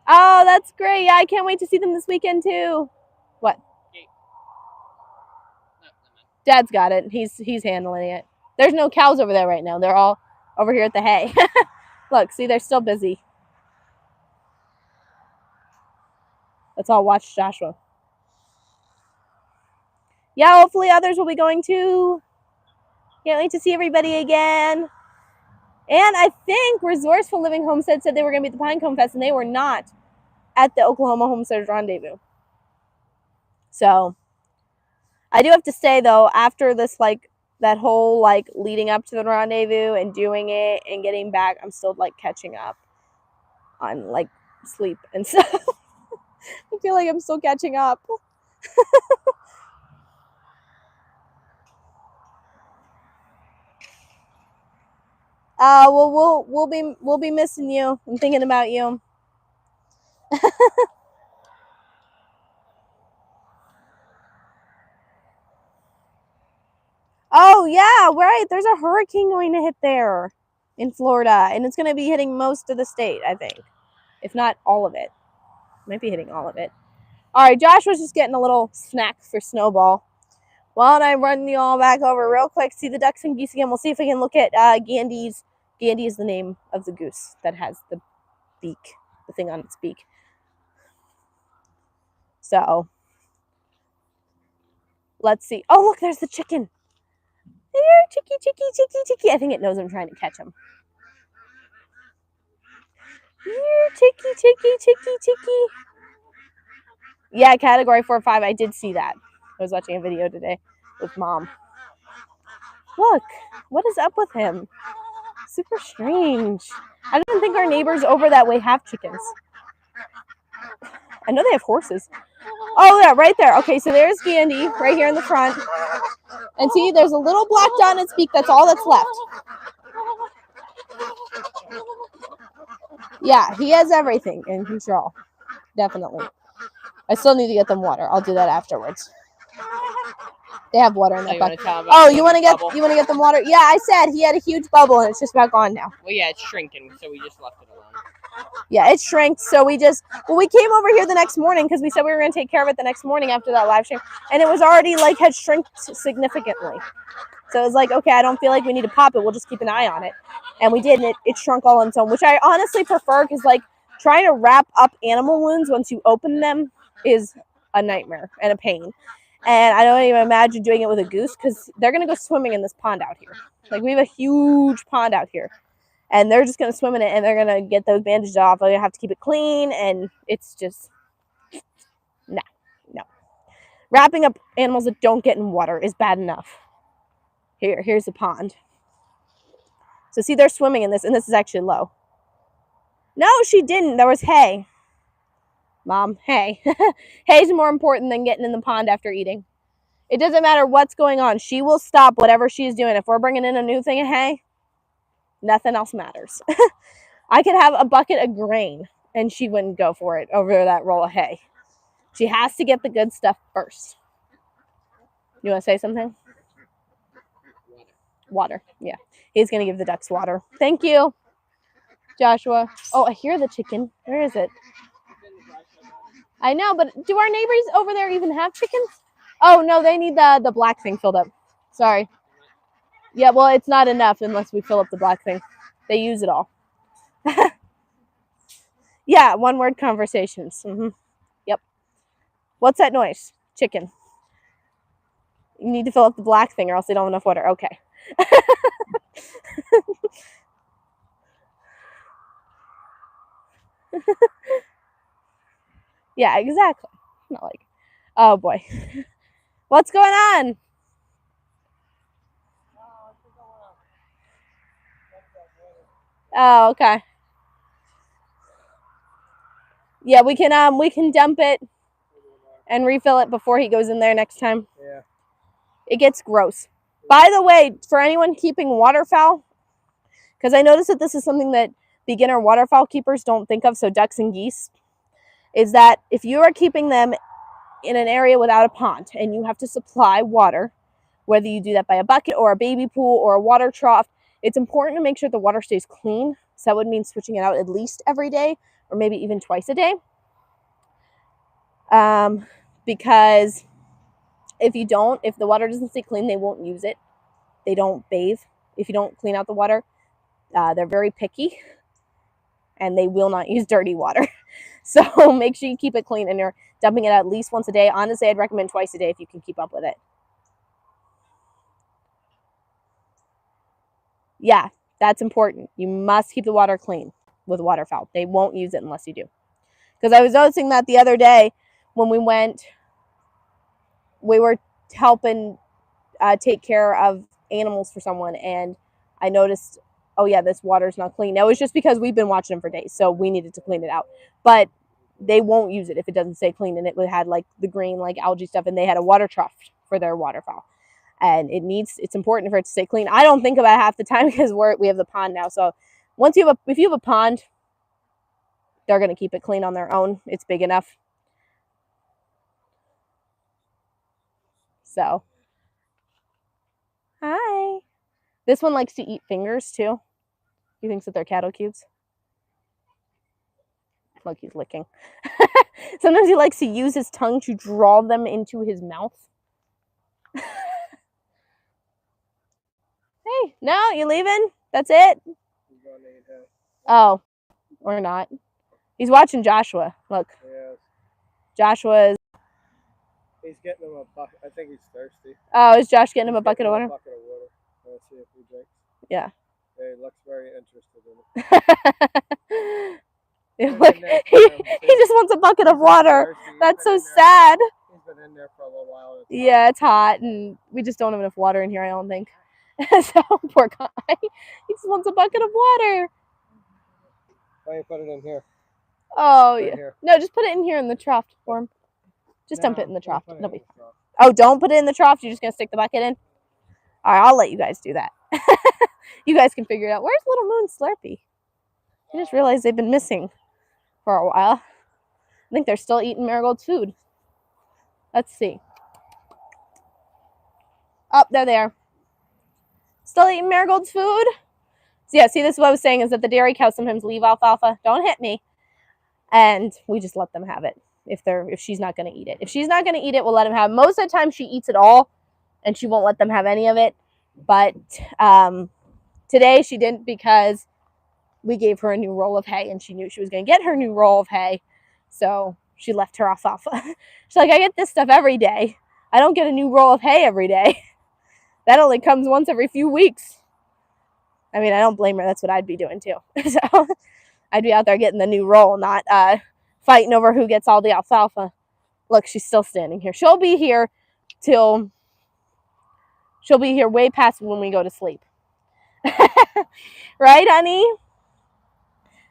Oh, that's great. Yeah, I can't wait to see them this weekend too. What? Dad's got it. He's handling it. There's no cows over there right now. They're all over here at the hay. Look, see, they're still busy. Let's all watch Joshua. Yeah, hopefully others will be going too. Can't wait to see everybody again. And I think Resourceful Living Homestead said they were going to be at the Pinecone Fest, and they were not at the Oklahoma Homesteaders Rendezvous. So, I do have to say, though, after this, that whole, leading up to the rendezvous and doing it and getting back, I'm still, catching up on, sleep and stuff. I feel like I'm still catching up. Well, we'll be missing you. I'm thinking about you. Oh yeah, right. There's a hurricane going to hit there in Florida, and it's going to be hitting most of the state, I think, if not all of it. Might be hitting all of it. All right, Josh was just getting a little snack for Snowball. Why don't I run you all back over real quick, see the ducks and geese again. We'll see if we can look at Gandy's. Gandy is the name of the goose that has the beak, the thing on its beak. So let's see. Oh, look, there's the chicken. There, chicky, chicky, chicky, chicky. I think it knows I'm trying to catch him. Here, chicky, chicky, chicky, chicky. Yeah, category 4 or 5. I did see that. I was watching a video today with Mom. Look, what is up with him? Super strange. I don't think our neighbors over that way have chickens. I know they have horses. Oh, yeah, right there. Okay, so there's Gandy right here in the front. And see, there's a little black dot on its beak. That's all that's left. Yeah, he has everything in control. Definitely. I still need to get them water. I'll do that afterwards. They have water in that bucket. Oh, you want to get them water? Yeah, I said he had a huge bubble and it's just about gone now. Well, yeah, it's shrinking, so we just left it alone. Yeah, it shrank. So we came over here the next morning because we said we were going to take care of it the next morning after that live stream, and it was already had shrunk significantly. So it was like, okay, I don't feel like we need to pop it. We'll just keep an eye on it, and we did, and it shrunk all on its own, which I honestly prefer because trying to wrap up animal wounds once you open them is a nightmare and a pain. And I don't even imagine doing it with a goose because they're going to go swimming in this pond out here. We have a huge pond out here. And they're just going to swim in it, and they're going to get those bandages off. They're going to have to keep it clean, and it's just, no. Wrapping up animals that don't get in water is bad enough. Here's the pond. So see, they're swimming in this, and this is actually low. No, she didn't. There was hay. Mom, hay. Hay's more important than getting in the pond after eating. It doesn't matter what's going on. She will stop whatever she's doing. If we're bringing in a new thing of hay, nothing else matters. I could have a bucket of grain and she wouldn't go for it over that roll of hay. She has to get the good stuff first. You want to say something? Water. Yeah. He's going to give the ducks water. Thank you, Joshua. Oh, I hear the chicken. Where is it? I know, but do our neighbors over there even have chickens? Oh, no, they need the black thing filled up. Sorry. Yeah, well, it's not enough unless we fill up the black thing. They use it all. Yeah, one-word conversations. Mm-hmm. Yep. What's that noise? Chicken. You need to fill up the black thing or else they don't have enough water. Okay. Yeah, exactly. Not oh boy. What's going on? Oh, okay. Yeah, we can dump it and refill it before he goes in there next time. Yeah. It gets gross. By the way, for anyone keeping waterfowl, because I noticed that this is something that beginner waterfowl keepers don't think of, so ducks and geese, is that if you are keeping them in an area without a pond and you have to supply water, whether you do that by a bucket or a baby pool or a water trough, it's important to make sure the water stays clean. So that would mean switching it out at least every day or maybe even twice a day. Because if the water doesn't stay clean, they won't use it. They don't bathe. If you don't clean out the water, they're very picky and they will not use dirty water. So make sure you keep it clean and you're dumping it at least once a day. Honestly, I'd recommend twice a day if you can keep up with it. Yeah, that's important. You must keep the water clean with waterfowl. They won't use it unless you do. Because I was noticing that the other day when we were helping take care of animals for someone, and I noticed, oh yeah, this water's not clean. Now, it was just because we've been watching them for days, so we needed to clean it out. But they won't use it if it doesn't stay clean, and it had the green algae stuff, and they had a water trough for their waterfowl. and it's important for it to stay clean. I don't think about it half the time because we have the pond now. So if you have a pond, they're going to keep it clean on their own. It's big enough. So, hi. This one likes to eat fingers too. He thinks that they're cattle cubes. Look, he's licking. Sometimes he likes to use his tongue to draw them into his mouth. Hey, no, you leaving? That's it? Oh, or not. He's watching Joshua. Look. Yes. Joshua is... He's getting him a bucket. I think he's thirsty. Oh, is Josh getting him a bucket of water? A bucket of water. Let's see if he drinks. Yeah. Yeah, he looks very interested in it. He just wants a bucket of water. That's so sad. He's been in there for a little while. Yeah, it's hot, and we just don't have enough water in here, I don't think. So, poor guy. He just wants a bucket of water. Why don't you put it in here? Oh, yeah. No, just put it in here in the trough for him. Just dump it in the trough. Oh, don't put it in the trough? You're just going to stick the bucket in? All right, I'll let you guys do that. You guys can figure it out. Where's Little Moon Slurpee? I just realized they've been missing for a while. I think they're still eating Marigold's food. Let's see. Oh, there they are. Still eating Marigold's food? So yeah, see, this is what I was saying, is that the dairy cows sometimes leave alfalfa. Don't hit me. And we just let them have it if she's not going to eat it. If she's not going to eat it, we'll let them have it. Most of the time she eats it all, and she won't let them have any of it. But today she didn't, because we gave her a new roll of hay, and she knew she was going to get her new roll of hay. So she left her alfalfa. She's like, I get this stuff every day. I don't get a new roll of hay every day. That only comes once every few weeks. I mean, I don't blame her. That's what I'd be doing too. So I'd be out there getting the new roll, not fighting over who gets all the alfalfa. Look, she's still standing here. She'll be here way past when we go to sleep. Right, honey?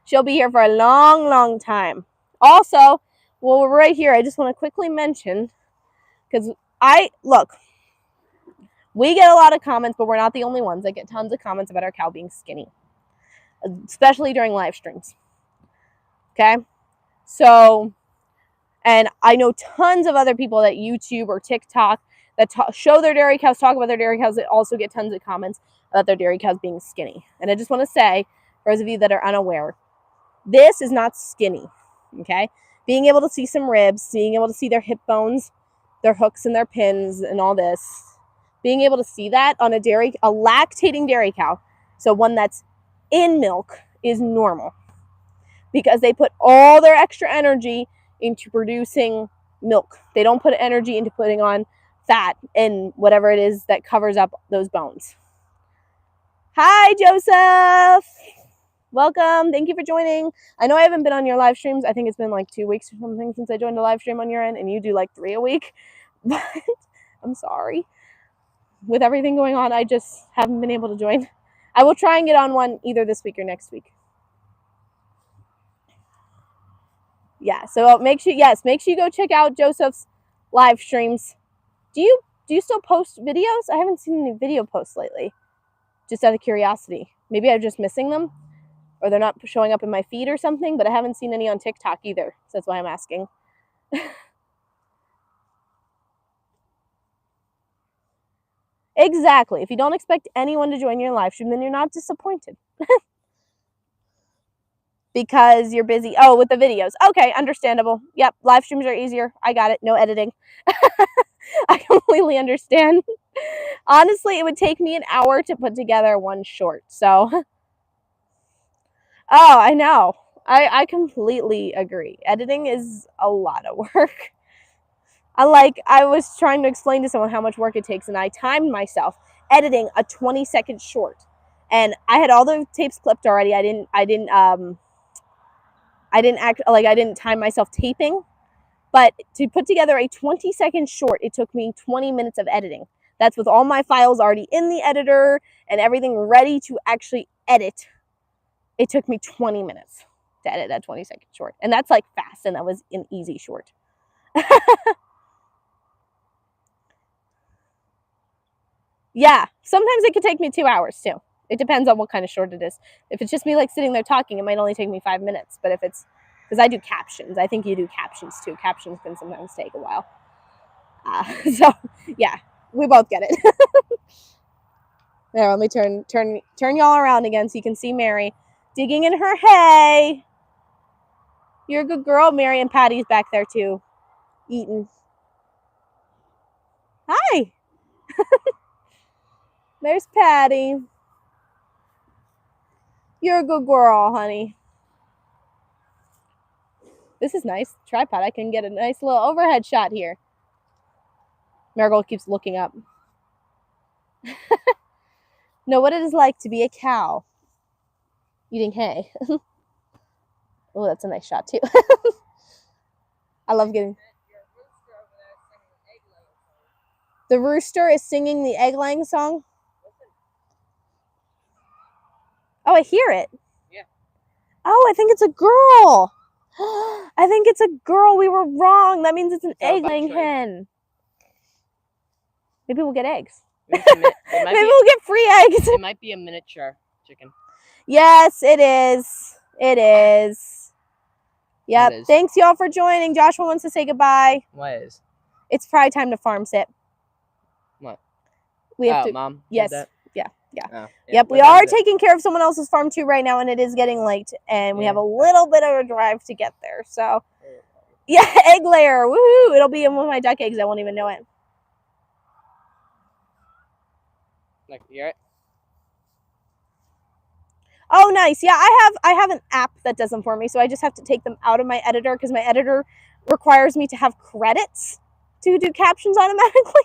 She'll be here for a long, long time. Also, while we're right here, I just want to quickly mention, because we get a lot of comments, but we're not the only ones. I get tons of comments about our cow being skinny, especially during live streams. Okay? So, and I know tons of other people that YouTube or TikTok that show their dairy cows, talk about their dairy cows, that also get tons of comments about their dairy cows being skinny. And I just want to say, for those of you that are unaware, this is not skinny. Okay? Being able to see some ribs, being able to see their hip bones, their hooks and their pins and all this, being able to see that on a lactating dairy cow, so one that's in milk, is normal, because they put all their extra energy into producing milk. They don't put energy into putting on fat and whatever it is that covers up those bones. Hi, Joseph. Welcome. Thank you for joining. I know I haven't been on your live streams. I think it's been like 2 weeks or something since I joined a live stream on your end, and you do like 3 a week. But I'm sorry. With everything going on, I just haven't been able to join. I will try and get on one either this week or next week. Yeah, so make sure you go check out Joseph's live streams. Do you still post videos? I haven't seen any video posts lately. Just out of curiosity. Maybe I'm just missing them, or they're not showing up in my feed or something, but I haven't seen any on TikTok either. So that's why I'm asking. Exactly. If you don't expect anyone to join your live stream, then you're not disappointed. Because you're busy. Oh, with the videos. Okay, understandable. Yep, live streams are easier. I got it. No editing. I completely understand. Honestly, it would take me an hour to put together one short. So, oh, I know. I completely agree. Editing is a lot of work. I was trying to explain to someone how much work it takes, and I timed myself editing a 20-second short, and I had all the tapes clipped already. I didn't time myself taping, but to put together a 20-second short, it took me 20 minutes of editing. That's with all my files already in the editor and everything ready to actually edit. It took me 20 minutes to edit that 20-second short, and that's like fast, and that was an easy short. Yeah, sometimes it could take me 2 hours too. It depends on what kind of short it is. If it's just me like sitting there talking, it might only take me 5 minutes. But if it's, because I do captions, I think you do captions too. Captions can sometimes take a while. So yeah, we both get it. There, let me turn y'all around again so you can see Mary digging in her hay. You're a good girl. Mary and Patty's back there too, eating. Hi. There's Patty. You're a good girl, honey. This is nice. Tripod. I can get a nice little overhead shot here. Marigold keeps looking up. Know what it is like to be a cow eating hay. Oh, that's a nice shot too. I love getting. The rooster is singing the egg laying song. Oh, I hear it. Yeah. Oh, I think it's a girl. I think it's a girl. We were wrong. That means it's an egg laying hen. Maybe we'll get eggs. Maybe we'll get free eggs. It might be a miniature chicken. Yes, it is. It is. Yep. It is. Thanks, y'all, for joining. Joshua wants to say goodbye. What is? It's probably time to farm sit. What? We have to. Mom. Yes. That? Yeah. Oh, Yep. We are taking care of someone else's farm too right now, and it is getting late, and we have a little bit of a drive to get there. So, yeah, egg layer. Woohoo! It'll be in one of my duck eggs. I won't even know it. Like, you hear it? Oh, nice. Yeah, I have an app that does them for me, so I just have to take them out of my editor because my editor requires me to have credits to do captions automatically.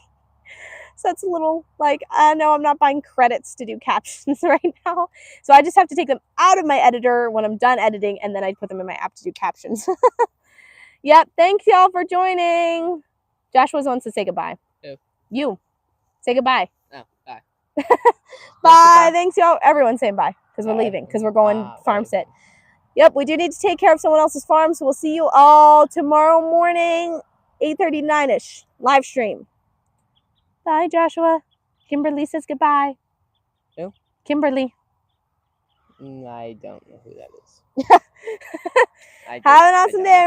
So that's a little like, no, I'm not buying credits to do captions right now. So I just have to take them out of my editor when I'm done editing, and then I put them in my app to do captions. Yep. Thanks, y'all, for joining. Joshua wants to say goodbye. Who? You. Say goodbye. Oh, bye. Bye. Thanks, y'all. Everyone's saying bye because we're leaving because we're going farm sit. Yep. We do need to take care of someone else's farm, so we'll see you all tomorrow morning, 8:39ish, live stream. Bye, Joshua. Kimberly says goodbye. Who? Kimberly. I don't know who that is. Have an awesome day.